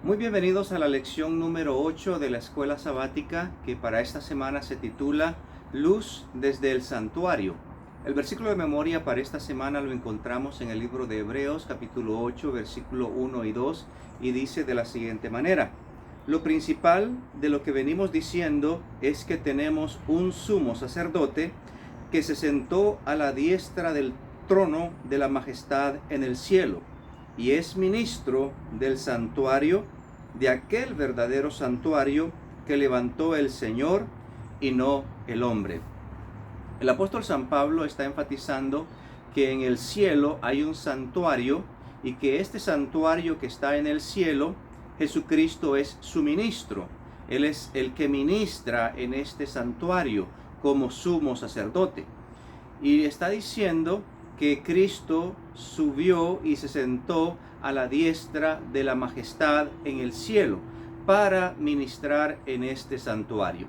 Muy bienvenidos a la lección número 8 de la escuela sabática, que para esta semana se titula Luz desde el santuario. El versículo de memoria para esta semana lo encontramos en el libro de Hebreos capítulo 8 versículo 1 y 2 y dice de la siguiente manera: lo principal de lo que venimos diciendo es que tenemos un sumo sacerdote que se sentó a la diestra del trono de la majestad en el cielo y es ministro del santuario, de aquel verdadero santuario que levantó el Señor y no el hombre. El apóstol San Pablo está enfatizando que en el cielo hay un santuario y que este santuario que está en el cielo, Jesucristo es su ministro. Él es el que ministra en este santuario como sumo sacerdote. Y está diciendo que Cristo subió y se sentó a la diestra de la majestad en el cielo para ministrar en este santuario.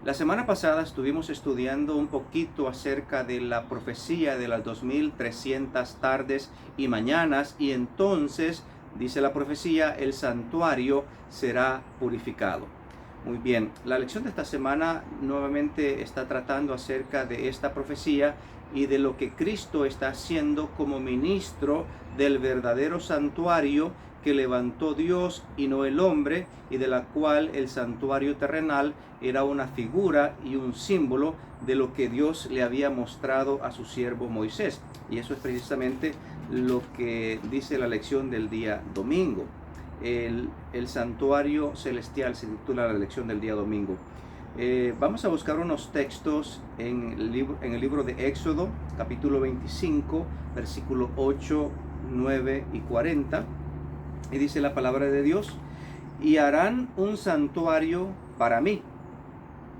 La semana pasada estuvimos estudiando un poquito acerca de la profecía de las 2300 tardes y mañanas, y entonces, dice la profecía, el santuario será purificado. Muy bien, la lección de esta semana nuevamente está tratando acerca de esta profecía y de lo que Cristo está haciendo como ministro del verdadero santuario que levantó Dios y no el hombre, y de la cual el santuario terrenal era una figura y un símbolo de lo que Dios le había mostrado a su siervo Moisés. Y eso es precisamente lo que dice la lección del día domingo. El santuario celestial se titula la lección del día domingo. Vamos a buscar unos textos en el libro de Éxodo, capítulo 25, versículo 8, 9 y 40. Y dice la palabra de Dios: y harán un santuario para mí,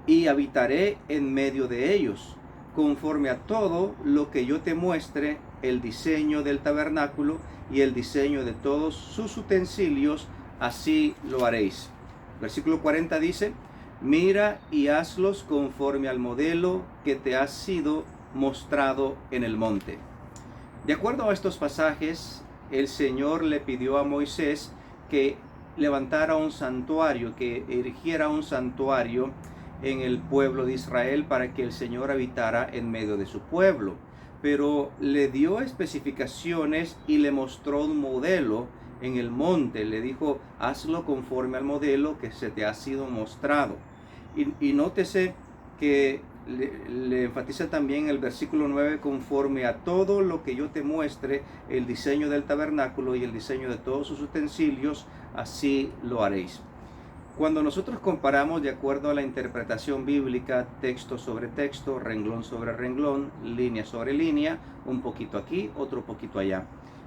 y habitaré en medio de ellos, conforme a todo lo que yo te muestre el diseño del tabernáculo y el diseño de todos sus utensilios, así lo haréis. Versículo 40 dice: mira y hazlos conforme al modelo que te ha sido mostrado en el monte. De acuerdo a estos pasajes, el Señor le pidió a Moisés que levantara un santuario, que erigiera un santuario en el pueblo de Israel para que el Señor habitara en medio de su pueblo. Pero le dio especificaciones y le mostró un modelo en el monte. Le dijo: hazlo conforme al modelo que se te ha sido mostrado. Y nótese que le enfatiza también el versículo 9: conforme a todo lo que yo te muestre el diseño del tabernáculo y el diseño de todos sus utensilios, así lo haréis. Cuando nosotros comparamos de acuerdo a la interpretación bíblica, texto sobre texto, renglón sobre renglón, línea sobre línea, un poquito aquí, otro poquito allá,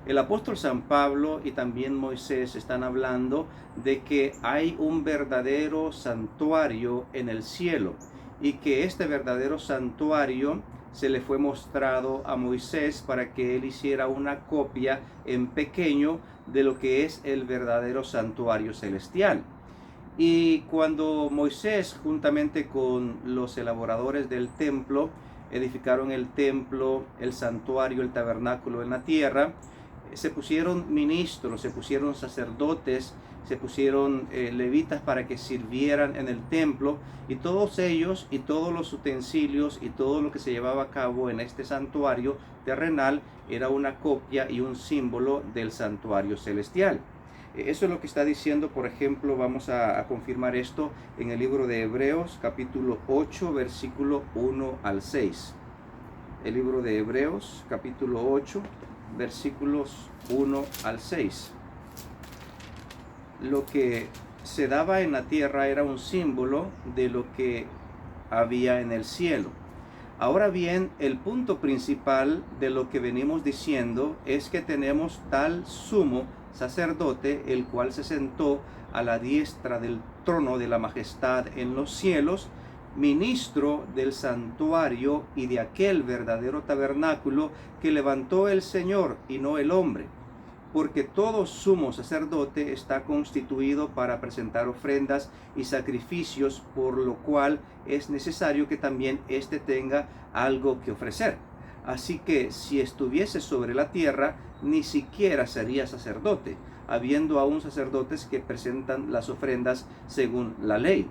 el apóstol San Pablo y también Moisés están hablando de que hay un verdadero santuario en el cielo, y que este verdadero santuario se le fue mostrado a Moisés para que él hiciera una copia en pequeño de lo que es el verdadero santuario celestial. Y cuando Moisés, juntamente con los elaboradores del templo, edificaron el templo, el santuario, el tabernáculo en la tierra, se pusieron ministros, se pusieron sacerdotes, se pusieron levitas para que sirvieran en el templo, y todos ellos y todos los utensilios y todo lo que se llevaba a cabo en este santuario terrenal era una copia y un símbolo del santuario celestial. Eso es lo que está diciendo, por ejemplo, vamos a confirmar esto en el libro de Hebreos, capítulo 8, versículo 1 al 6. El libro de Hebreos, capítulo 8, versículos 1 al 6. Lo que se daba en la tierra era un símbolo de lo que había en el cielo. Ahora bien, el punto principal de lo que venimos diciendo es que tenemos tal sumo sacerdote, el cual se sentó a la diestra del trono de la majestad en los cielos, ministro del santuario y de aquel verdadero tabernáculo que levantó el Señor y no el hombre. Porque todo sumo sacerdote está constituido para presentar ofrendas y sacrificios, por lo cual es necesario que también éste tenga algo que ofrecer. Así que si estuviese sobre la tierra, ni siquiera sería sacerdote, habiendo aún sacerdotes que presentan las ofrendas según la ley,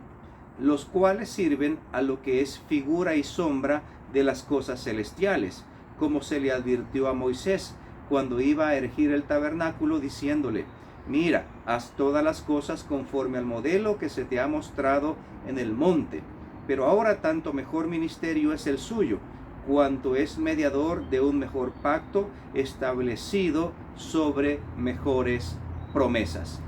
los cuales sirven a lo que es figura y sombra de las cosas celestiales, como se le advirtió a Moisés cuando iba a erigir el tabernáculo, diciéndole: mira, haz todas las cosas conforme al modelo que se te ha mostrado en el monte. Pero ahora tanto mejor ministerio es el suyo, cuanto es mediador de un mejor pacto establecido sobre mejores promesas.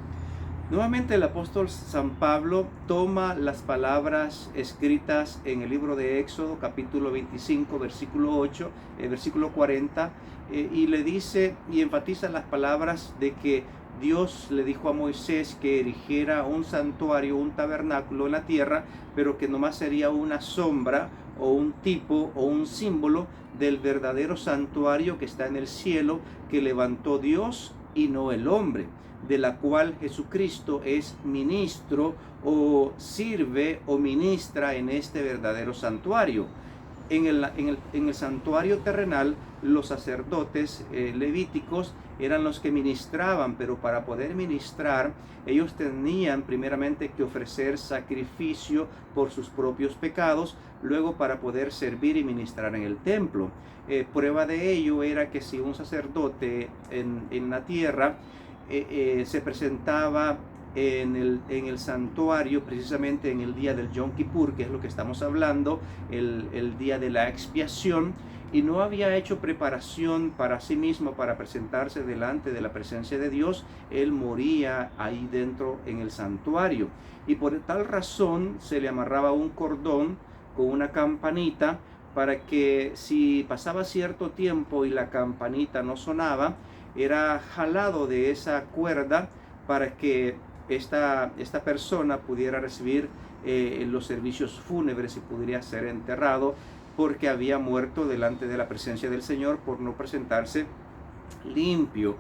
Nuevamente el apóstol San Pablo toma las palabras escritas en el libro de Éxodo, capítulo 25, versículo 8, versículo 40, y le dice y enfatiza las palabras de que Dios le dijo a Moisés que erigiera un santuario, un tabernáculo en la tierra, pero que nomás sería una sombra o un tipo o un símbolo del verdadero santuario que está en el cielo, que levantó Dios y no el hombre, de la cual Jesucristo es ministro o sirve o ministra en este verdadero santuario. En el santuario terrenal, los sacerdotes levíticos eran los que ministraban, pero para poder ministrar, ellos tenían primeramente que ofrecer sacrificio por sus propios pecados, luego para poder servir y ministrar en el templo. Prueba de ello era que si un sacerdote en la tierra se presentaba en el santuario, precisamente en el día del Yom Kippur, que es lo que estamos hablando, el día de la expiación, y no había hecho preparación para sí mismo para presentarse delante de la presencia de Dios, él moría ahí dentro en el santuario. Y por tal razón se le amarraba un cordón con una campanita para que si pasaba cierto tiempo y la campanita no sonaba, era jalado de esa cuerda para que esta persona pudiera recibir los servicios fúnebres y pudiera ser enterrado, porque había muerto delante de la presencia del Señor por no presentarse limpio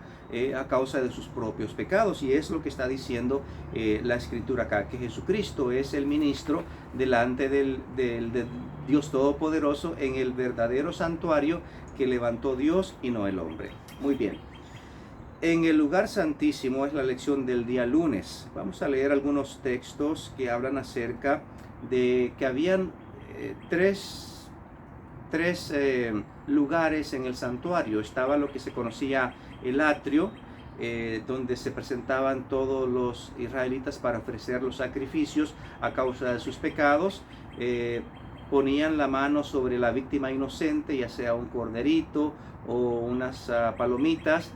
a causa de sus propios pecados. Y es lo que está diciendo la escritura acá, que Jesucristo es el ministro delante del Dios Todopoderoso en el verdadero santuario que levantó Dios y no el hombre. Muy bien. En el lugar santísimo es la lección del día lunes. Vamos a leer algunos textos que hablan acerca de que habían tres lugares en el santuario. Estaba lo que se conocía el atrio, donde se presentaban todos los israelitas para ofrecer los sacrificios a causa de sus pecados. Ponían la mano sobre la víctima inocente, ya sea un corderito o unas palomitas,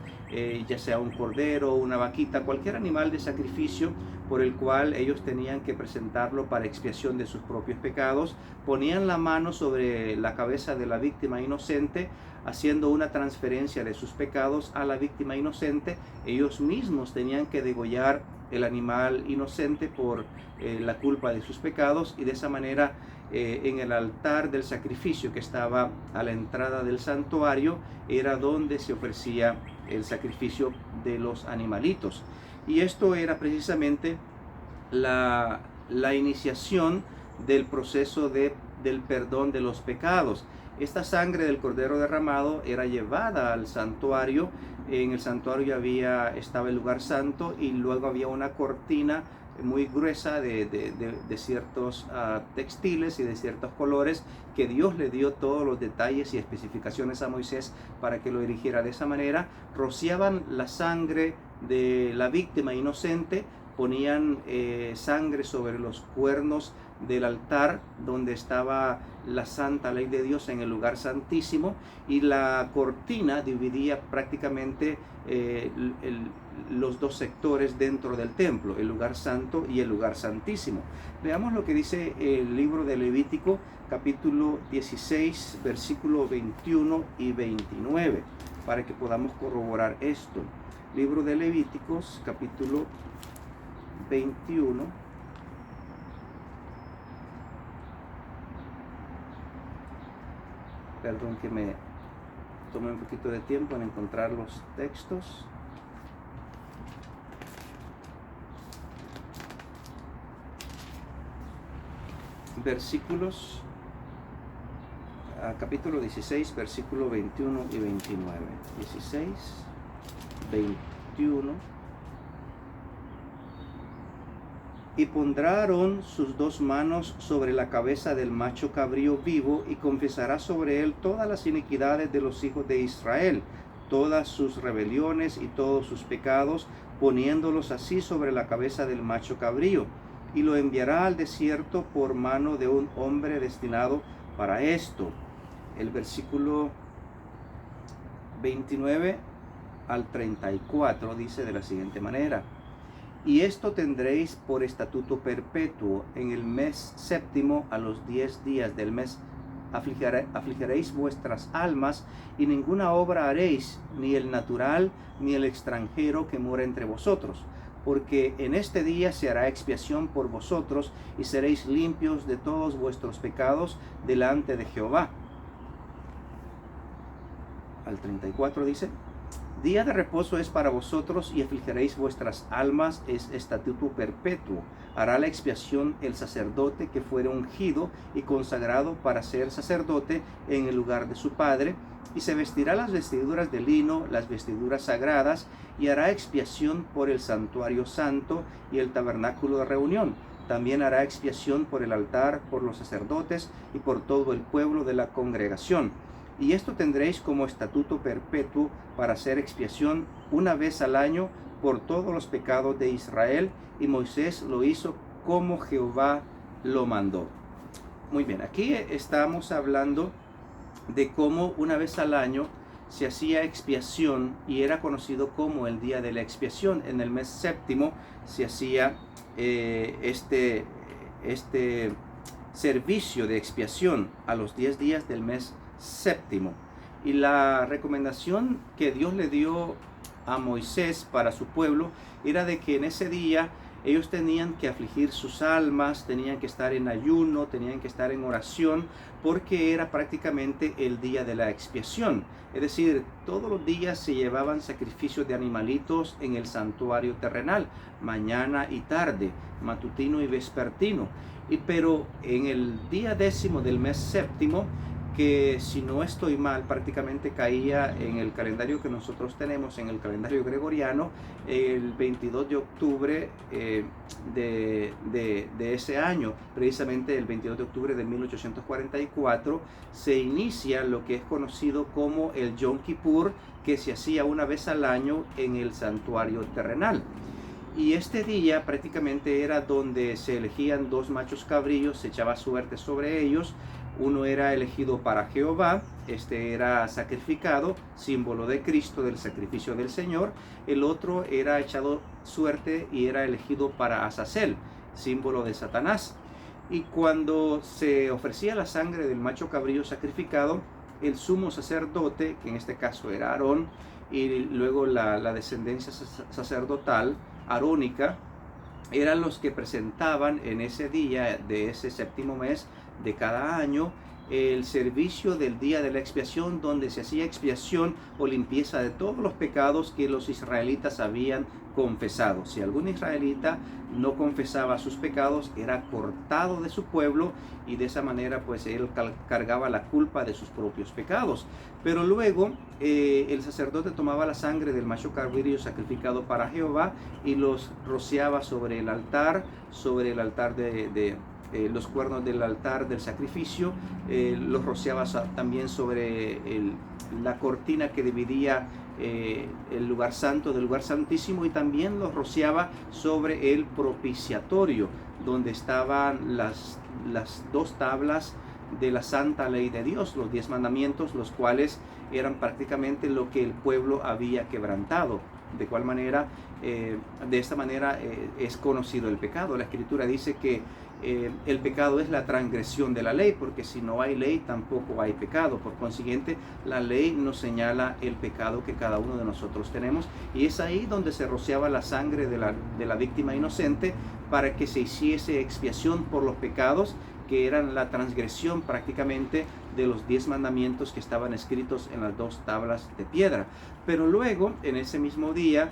ya sea un cordero, una vaquita, cualquier animal de sacrificio por el cual ellos tenían que presentarlo para expiación de sus propios pecados. Ponían la mano sobre la cabeza de la víctima inocente, haciendo una transferencia de sus pecados a la víctima inocente. Ellos mismos tenían que degollar el animal inocente por la culpa de sus pecados, y de esa manera en el altar del sacrificio que estaba a la entrada del santuario era donde se ofrecía el sacrificio de los animalitos. Y esto era precisamente la iniciación del proceso del perdón de los pecados. Esta sangre del cordero derramado era llevada al santuario. En el santuario estaba el lugar santo, y luego había una cortina muy gruesa de ciertos textiles y de ciertos colores, que Dios le dio todos los detalles y especificaciones a Moisés para que lo erigiera de esa manera. Rociaban la sangre de la víctima inocente, ponían sangre sobre los cuernos del altar donde estaba la santa ley de Dios en el lugar santísimo, y la cortina dividía prácticamente los dos sectores dentro del templo, el lugar santo y el lugar santísimo. Veamos lo que dice el libro de Levítico, capítulo 16, versículo 21 y 29, para que podamos corroborar esto. Libro de Levíticos, capítulo 21. Perdón que me tome un poquito de tiempo en encontrar los textos. Versículos, capítulo 16, versículo 21 y 29. 16, 21 Y pondrá Aarón sus dos manos sobre la cabeza del macho cabrío vivo y confesará sobre él todas las iniquidades de los hijos de Israel, todas sus rebeliones y todos sus pecados, poniéndolos así sobre la cabeza del macho cabrío. Y lo enviará al desierto por mano de un hombre destinado para esto. El versículo 29 al 34 dice de la siguiente manera: y esto tendréis por estatuto perpetuo: en el mes séptimo, a los 10 días del mes, afligiréis vuestras almas, y ninguna obra haréis, ni el natural, ni el extranjero que mora entre vosotros. Porque en este día se hará expiación por vosotros, y seréis limpios de todos vuestros pecados delante de Jehová. Al 34 dice: día de reposo es para vosotros, y afligiréis vuestras almas, es estatuto perpetuo. Hará la expiación el sacerdote que fuere ungido y consagrado para ser sacerdote en el lugar de su padre, y se vestirá las vestiduras de lino, las vestiduras sagradas, y hará expiación por el santuario santo y el tabernáculo de reunión. También hará expiación por el altar, por los sacerdotes y por todo el pueblo de la congregación. Y esto tendréis como estatuto perpetuo para hacer expiación una vez al año por todos los pecados de Israel. Y Moisés lo hizo como Jehová lo mandó. Muy bien, aquí estamos hablando de cómo una vez al año se hacía expiación, y era conocido como el día de la expiación. En el mes séptimo se hacía este servicio de expiación a los 10 días del mes séptimo. Y la recomendación que Dios le dio a Moisés para su pueblo era de que en ese día ellos tenían que afligir sus almas, tenían que estar en ayuno, tenían que estar en oración, porque era prácticamente el día de la expiación. Es decir, todos los días se llevaban sacrificios de animalitos en el santuario terrenal, mañana y tarde, matutino y vespertino. Pero en el día 10º del mes séptimo, que si no estoy mal prácticamente caía en el calendario que nosotros tenemos, en el calendario gregoriano, el 22 de octubre de ese año, precisamente el 22 de octubre de 1844, se inicia lo que es conocido como el Yom Kippur, que se hacía una vez al año en el santuario terrenal. Y este día prácticamente era donde se elegían dos machos cabrillos, se echaba suerte sobre ellos. Uno era elegido para Jehová, este era sacrificado, símbolo de Cristo, del sacrificio del Señor. El otro era echado suerte y era elegido para Azazel, símbolo de Satanás. Y cuando se ofrecía la sangre del macho cabrillo sacrificado, el sumo sacerdote, que en este caso era Aarón, y luego la descendencia sacerdotal arónica, eran los que presentaban en ese día de ese séptimo mes de cada año el servicio del día de la expiación, donde se hacía expiación o limpieza de todos los pecados que los israelitas habían confesado. Si algún israelita no confesaba sus pecados, era cortado de su pueblo, y de esa manera pues él cargaba la culpa de sus propios pecados. Pero luego el sacerdote tomaba la sangre del macho cabrío sacrificado para Jehová y los rociaba sobre el altar de los cuernos del altar del sacrificio, los rociaba también sobre la cortina que dividía el lugar santo del lugar santísimo, y también los rociaba sobre el propiciatorio, donde estaban las dos tablas de la santa ley de Dios, los 10 mandamientos, los cuales eran prácticamente lo que el pueblo había quebrantado. De cual manera, de esta manera es conocido el pecado. La Escritura dice que el pecado es la transgresión de la ley, porque si no hay ley tampoco hay pecado. Por consiguiente, la ley nos señala el pecado que cada uno de nosotros tenemos, y es ahí donde se rociaba la sangre de la víctima inocente para que se hiciese expiación por los pecados que eran la transgresión prácticamente de los 10 mandamientos que estaban escritos en las dos tablas de piedra. Pero luego, en ese mismo día,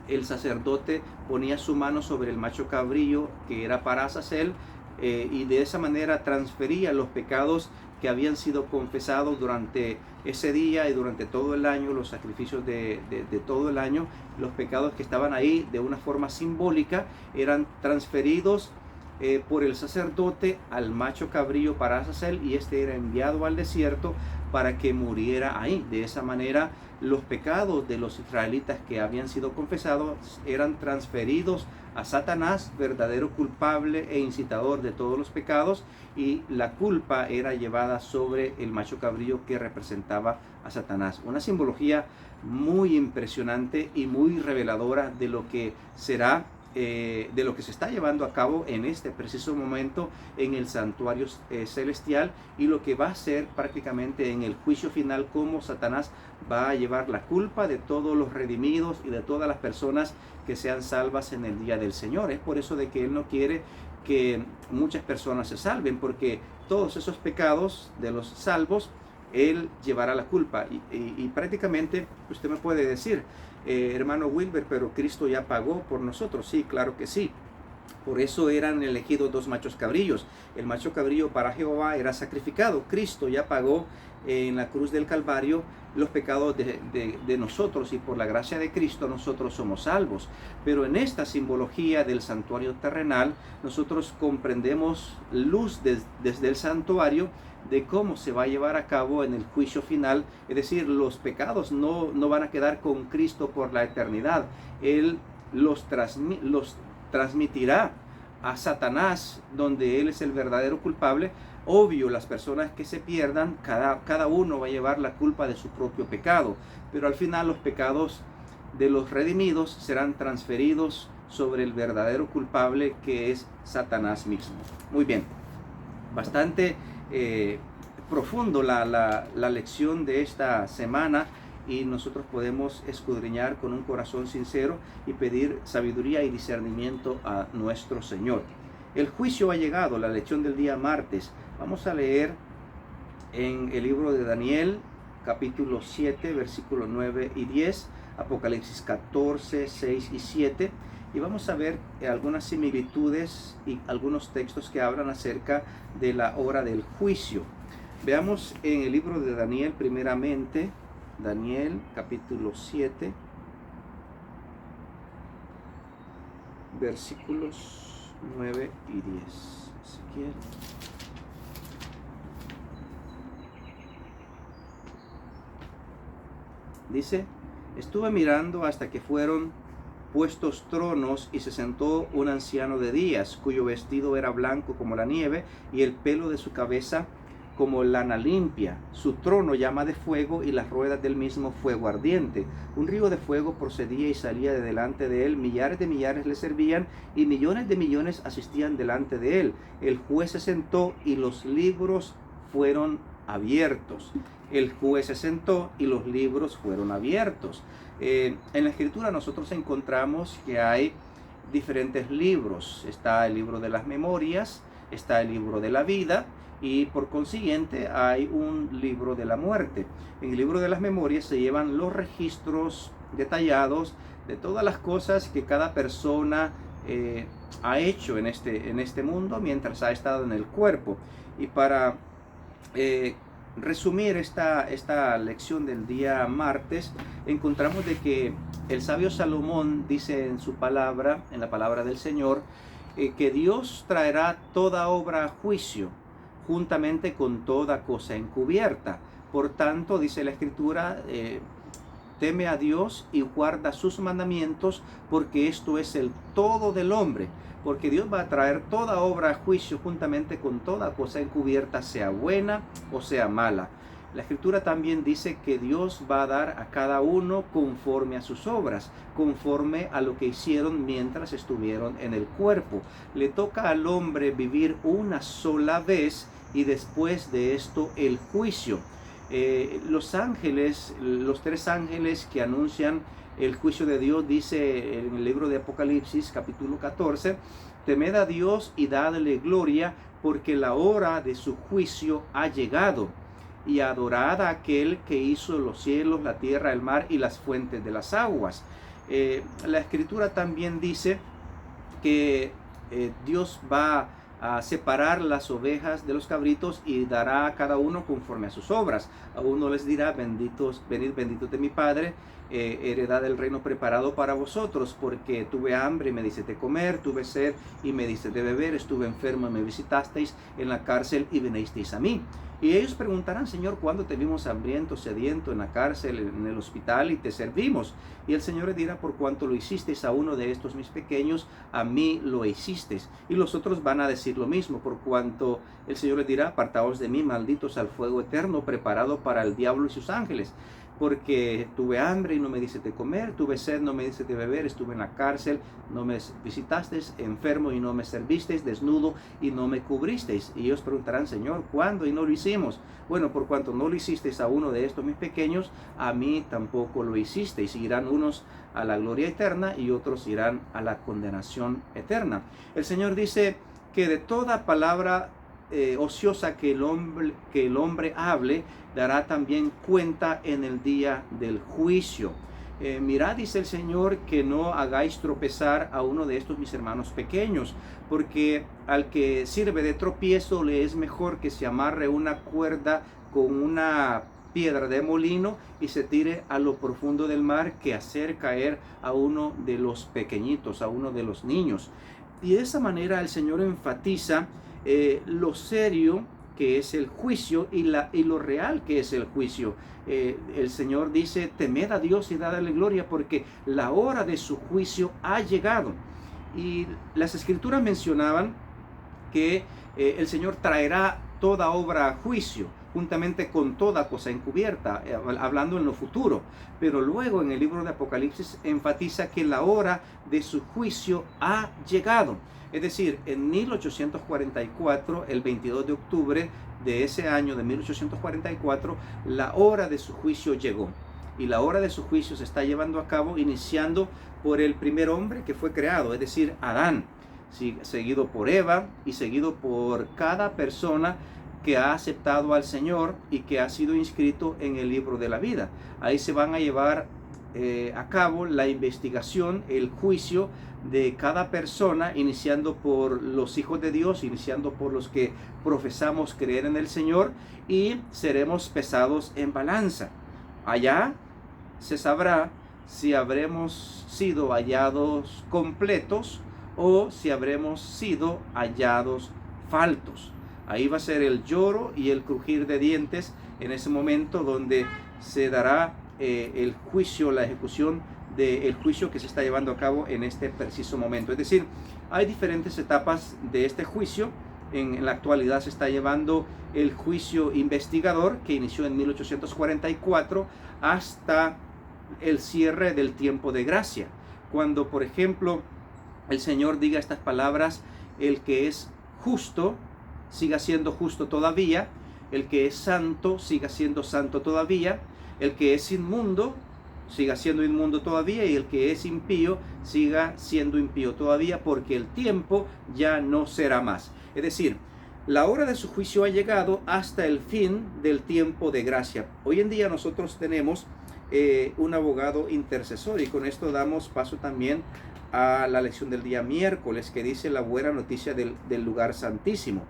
el sacerdote ponía su mano sobre el macho cabrillo que era para Azazel, y de esa manera transfería los pecados que habían sido confesados durante ese día y durante todo el año, los sacrificios de todo el año, los pecados que estaban ahí de una forma simbólica eran transferidos por el sacerdote al macho cabrío para Azazel, y este era enviado al desierto para que muriera ahí. De esa manera los pecados de los israelitas que habían sido confesados eran transferidos a Satanás, verdadero culpable e incitador de todos los pecados, y la culpa era llevada sobre el macho cabrío que representaba a Satanás. Una simbología muy impresionante y muy reveladora de lo que será, de lo que se está llevando a cabo en este preciso momento en el santuario celestial, y lo que va a ser prácticamente en el juicio final, cómo Satanás va a llevar la culpa de todos los redimidos y de todas las personas que sean salvas en el día del Señor. Es por eso de que Él no quiere que muchas personas se salven, porque todos esos pecados de los salvos Él llevará la culpa. Y prácticamente usted me puede decir, hermano Wilber, pero Cristo ya pagó por nosotros. Sí, claro que sí. Por eso eran elegidos dos machos cabrillos. El macho cabrillo para Jehová era sacrificado. Cristo ya pagó en la cruz del Calvario los pecados de nosotros, y por la gracia de Cristo nosotros somos salvos. Pero en esta simbología del santuario terrenal, nosotros comprendemos luz desde el santuario de cómo se va a llevar a cabo en el juicio final. Es decir, los pecados no van a quedar con Cristo por la eternidad. Él los transmitirá a Satanás, donde él es el verdadero culpable. Obvio, las personas que se pierdan, cada uno va a llevar la culpa de su propio pecado, pero al final los pecados de los redimidos serán transferidos sobre el verdadero culpable, que es Satanás mismo. Muy bien, bastante profundo la lección de esta semana, y nosotros podemos escudriñar con un corazón sincero y pedir sabiduría y discernimiento a nuestro Señor. El juicio ha llegado, la lección del día martes. Vamos a leer en el libro de Daniel, capítulo 7, versículos 9 y 10, Apocalipsis 14, 6 y 7, y vamos a ver algunas similitudes y algunos textos que hablan acerca de la hora del juicio. Veamos en el libro de Daniel primeramente, Daniel capítulo 7, versículos 9 y 10. Ezequiel. Dice: estuve mirando hasta que fueron puestos tronos, y se sentó un anciano de días, cuyo vestido era blanco como la nieve, y el pelo de su cabeza como lana limpia. Su trono llama de fuego, y las ruedas del mismo fuego ardiente. Un río de fuego procedía y salía de delante de él. Millares de millares le servían, y millones de millones asistían delante de él. El juez se sentó, y los libros fueron abiertos. El juez se sentó, y los libros fueron abiertos. En la Escritura nosotros encontramos que hay diferentes libros. Está el libro de las memorias, está el libro de la vida, y por consiguiente hay un libro de la muerte. En el libro de las memorias se llevan los registros detallados de todas las cosas que cada persona ha hecho en este mundo mientras ha estado en el cuerpo. Y para resumir esta lección del día martes, encontramos de que el sabio Salomón dice en su palabra, en la palabra del Señor, que Dios traerá toda obra a juicio, juntamente con toda cosa encubierta. Por tanto, dice la Escritura, teme a Dios y guarda sus mandamientos, porque esto es el todo del hombre. Porque Dios va a traer toda obra a juicio juntamente con toda cosa encubierta, sea buena o sea mala. La Escritura también dice que Dios va a dar a cada uno conforme a sus obras, conforme a lo que hicieron mientras estuvieron en el cuerpo. Le toca al hombre vivir una sola vez, y después de esto el juicio. Los ángeles, los tres ángeles que anuncian el juicio de Dios, dice en el libro de Apocalipsis capítulo 14, temed a Dios y dadle gloria, porque la hora de su juicio ha llegado, y adorad a aquel que hizo los cielos, la tierra, el mar y las fuentes de las aguas. La Escritura también dice que Dios va a separar las ovejas de los cabritos y dará a cada uno conforme a sus obras. A uno les dirá, venid benditos de mi Padre, heredad del reino preparado para vosotros, porque tuve hambre y me diste de comer, tuve sed y me diste de beber, estuve enfermo y me visitasteis, en la cárcel y vinisteis a mí. Y ellos preguntarán, Señor, ¿cuándo te vimos hambriento, sediento, en la cárcel, en el hospital y te servimos? Y el Señor le dirá, por cuanto lo hicisteis a uno de estos mis pequeños, a mí lo hicisteis. Y los otros van a decir lo mismo, por cuanto el Señor les dirá, apartaos de mí, malditos, al fuego eterno, preparado para el diablo y sus ángeles. Porque tuve hambre y no me diste de comer, tuve sed, no me diste de beber, estuve en la cárcel, no me visitasteis, enfermo y no me servisteis, desnudo y no me cubristeis. Y ellos preguntarán, Señor, ¿cuándo? Y no lo hicimos. Bueno, por cuanto no lo hicisteis a uno de estos mis pequeños, a mí tampoco lo hicisteis. Y irán unos a la gloria eterna y otros irán a la condenación eterna. El Señor dice que de toda palabra ociosa que el hombre hable, dará también cuenta en el día del juicio. Mirad, dice el Señor, que no hagáis tropezar a uno de estos mis hermanos pequeños, porque al que sirve de tropiezo le es mejor que se amarre una cuerda con una piedra de molino y se tire a lo profundo del mar, que hacer caer a uno de los pequeñitos, a uno de los niños. Y de esa manera el Señor enfatiza lo serio que es el juicio y lo real que es el juicio. El Señor dice, temed a Dios y dadle gloria, porque la hora de su juicio ha llegado. Y las Escrituras mencionaban que el Señor traerá toda obra a juicio, juntamente con toda cosa encubierta, hablando en lo futuro. Pero luego en el libro de Apocalipsis enfatiza que la hora de su juicio ha llegado. Es decir, en 1844, el 22 de octubre de ese año de 1844, la hora de su juicio llegó. Y la hora de su juicio se está llevando a cabo iniciando por el primer hombre que fue creado, es decir, Adán, seguido por Eva y seguido por cada persona que ha aceptado al Señor y que ha sido inscrito en el libro de la vida. Ahí se van a llevar a cabo la investigación, el juicio de cada persona, iniciando por los hijos de Dios, iniciando por los que profesamos creer en el Señor, y seremos pesados en balanza. Allá se sabrá si habremos sido hallados completos o si habremos sido hallados faltos. Ahí va a ser el lloro y el crujir de dientes en ese momento donde se dará el juicio, la ejecución del juicio que se está llevando a cabo en este preciso momento. Es decir, hay diferentes etapas de este juicio. En la actualidad se está llevando el juicio investigador, que inició en 1844 hasta el cierre del tiempo de gracia, cuando, por ejemplo, el Señor diga estas palabras: el que es justo siga siendo justo todavía, el que es santo siga siendo santo todavía, el que es inmundo siga siendo inmundo todavía, y el que es impío siga siendo impío todavía, porque el tiempo ya no será más. Es decir, la hora de su juicio ha llegado hasta el fin del tiempo de gracia. Hoy en día nosotros tenemos un abogado intercesor, y con esto damos paso también a la lección del día miércoles, que dice la buena noticia del lugar santísimo.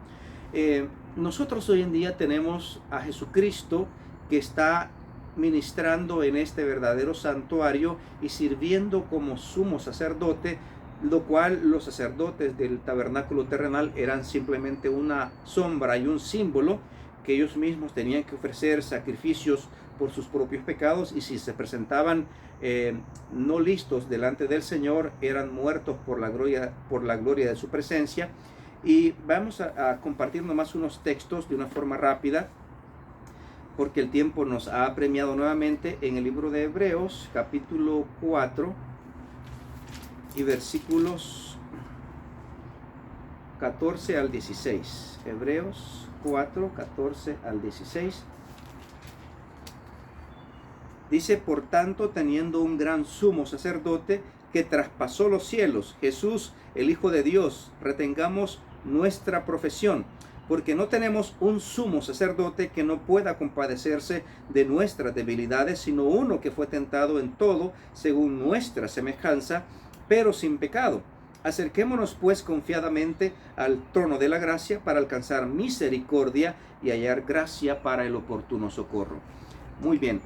Nosotros hoy en día tenemos a Jesucristo que está ministrando en este verdadero santuario y sirviendo como sumo sacerdote, lo cual los sacerdotes del tabernáculo terrenal eran simplemente una sombra y un símbolo, que ellos mismos tenían que ofrecer sacrificios por sus propios pecados, y si se presentaban no listos delante del Señor, eran muertos por la gloria de su presencia. Y vamos a compartir nomás unos textos de una forma rápida, porque el tiempo nos ha apremiado nuevamente, en el libro de Hebreos, capítulo 4, y versículos 14 al 16. Hebreos 4, 14 al 16. Dice: por tanto, teniendo un gran sumo sacerdote que traspasó los cielos, Jesús, el Hijo de Dios, retengamos nuestra profesión, porque no tenemos un sumo sacerdote que no pueda compadecerse de nuestras debilidades, sino uno que fue tentado en todo según nuestra semejanza, pero sin pecado. Acerquémonos pues confiadamente al trono de la gracia para alcanzar misericordia y hallar gracia para el oportuno socorro. Muy bien,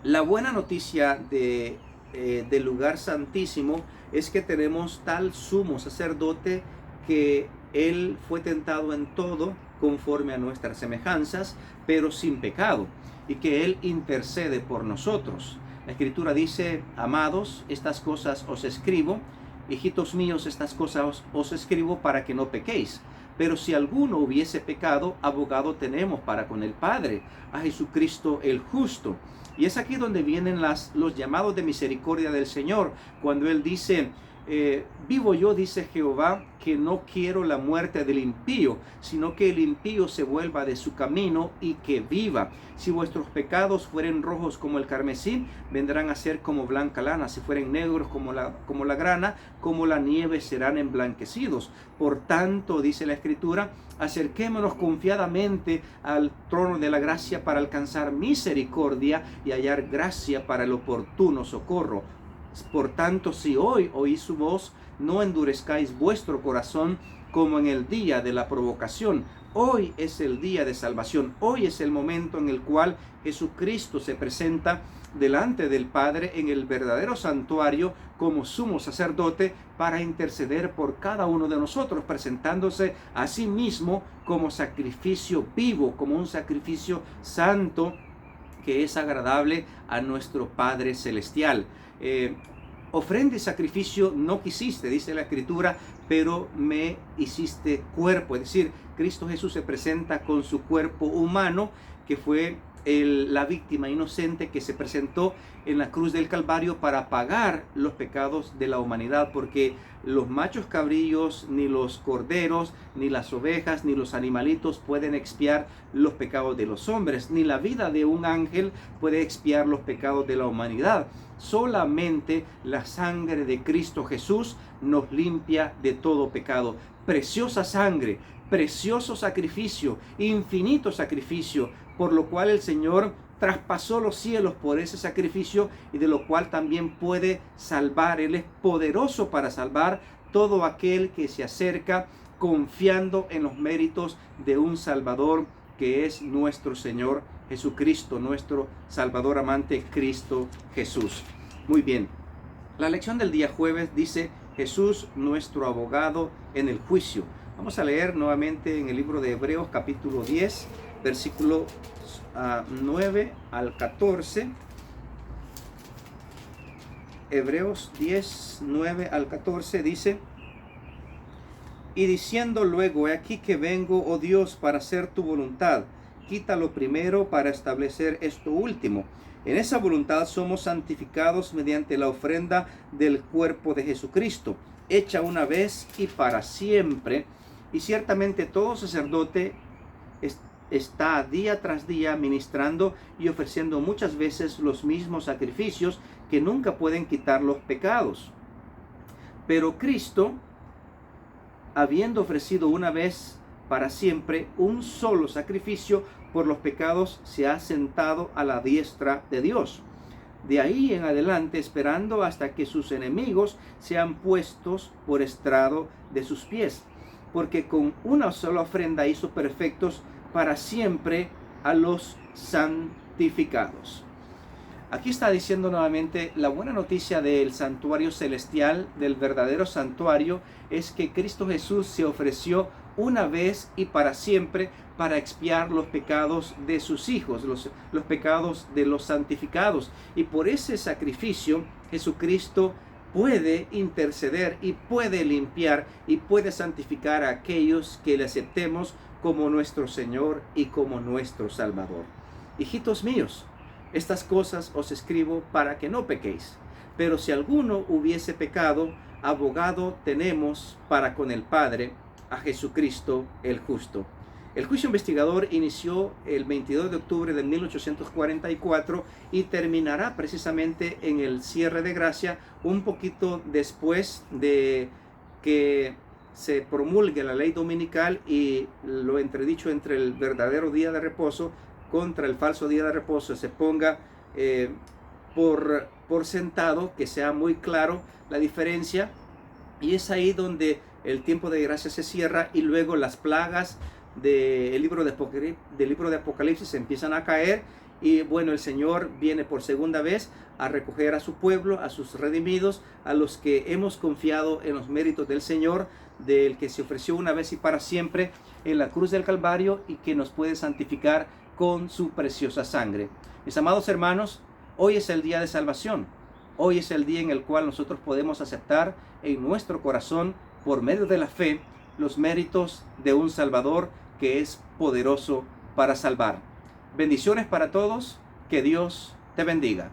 la buena noticia del lugar santísimo es que tenemos tal sumo sacerdote que él fue tentado en todo conforme a nuestras semejanzas, pero sin pecado, y que él intercede por nosotros. La Escritura dice: amados, estas cosas os escribo, hijitos míos, estas cosas os escribo para que no pequéis. Pero si alguno hubiese pecado, abogado tenemos para con el Padre, a Jesucristo el justo. Y es aquí donde vienen los llamados de misericordia del Señor, cuando Él dice: vivo yo, dice Jehová, que no quiero la muerte del impío, sino que el impío se vuelva de su camino y que viva. Si vuestros pecados fueren rojos como el carmesí, vendrán a ser como blanca lana. Si fueren negros como la grana, como la nieve serán emblanquecidos. Por tanto, dice la Escritura, acerquémonos confiadamente al trono de la gracia para alcanzar misericordia y hallar gracia para el oportuno socorro. Por tanto, si hoy oís su voz, no endurezcáis vuestro corazón como en el día de la provocación. Hoy es el día de salvación. Hoy es el momento en el cual Jesucristo se presenta delante del Padre en el verdadero santuario como sumo sacerdote para interceder por cada uno de nosotros, presentándose a sí mismo como sacrificio vivo, como un sacrificio santo que es agradable a nuestro Padre Celestial. Ofrenda y sacrificio no quisiste, dice la Escritura, pero me hiciste cuerpo. Es decir, Cristo Jesús se presenta con su cuerpo humano, que fue la víctima inocente que se presentó en la cruz del Calvario para pagar los pecados de la humanidad, porque los machos cabrillos, ni los corderos, ni las ovejas, ni los animalitos pueden expiar los pecados de los hombres, ni la vida de un ángel puede expiar los pecados de la humanidad. Solamente la sangre de Cristo Jesús nos limpia de todo pecado. Preciosa sangre, precioso sacrificio, infinito sacrificio, por lo cual el Señor traspasó los cielos por ese sacrificio y de lo cual también puede salvar. Él es poderoso para salvar todo aquel que se acerca confiando en los méritos de un Salvador que es nuestro Señor Jesucristo, nuestro Salvador amante, Cristo Jesús. Muy bien, la lección del día jueves dice: Jesús, nuestro abogado en el juicio. Vamos a leer nuevamente en el libro de Hebreos capítulo 10, versículo 9 al 14. Hebreos 10, 9 al 14 dice: y diciendo luego: he aquí que vengo, oh Dios, para hacer tu voluntad. Quita lo primero para establecer esto último. En esa voluntad somos santificados mediante la ofrenda del cuerpo de Jesucristo, hecha una vez y para siempre. Y ciertamente todo sacerdote está día tras día ministrando y ofreciendo muchas veces los mismos sacrificios que nunca pueden quitar los pecados. Pero Cristo, habiendo ofrecido una vez para siempre un solo sacrificio por los pecados, se ha sentado a la diestra de Dios. De ahí en adelante, esperando hasta que sus enemigos sean puestos por estrado de sus pies, porque con una sola ofrenda hizo perfectos para siempre a los santificados. Aquí está diciendo nuevamente: la buena noticia del santuario celestial, del verdadero santuario, es que Cristo Jesús se ofreció una vez y para siempre para expiar los pecados de sus hijos, los pecados de los santificados. Y por ese sacrificio Jesucristo puede interceder y puede limpiar y puede santificar a aquellos que le aceptemos como nuestro Señor y como nuestro Salvador. Hijitos míos, estas cosas os escribo para que no pequéis. Pero si alguno hubiese pecado, abogado tenemos para con el Padre, a Jesucristo el justo. El juicio investigador inició el 22 de octubre de 1844 y terminará precisamente en el cierre de gracia, un poquito después de que se promulgue la ley dominical y lo entredicho entre el verdadero día de reposo contra el falso día de reposo se ponga por sentado, que sea muy claro la diferencia. Y es ahí donde el tiempo de gracia se cierra y luego las plagas del libro de Apocalipsis empiezan a caer. Y bueno, el Señor viene por segunda vez a recoger a su pueblo, a sus redimidos, a los que hemos confiado en los méritos del Señor, del que se ofreció una vez y para siempre en la cruz del Calvario y que nos puede santificar con su preciosa sangre. Mis amados hermanos, hoy es el día de salvación. Hoy es el día en el cual nosotros podemos aceptar en nuestro corazón, por medio de la fe, los méritos de un Salvador que es poderoso para salvar. Bendiciones para todos, que Dios te bendiga.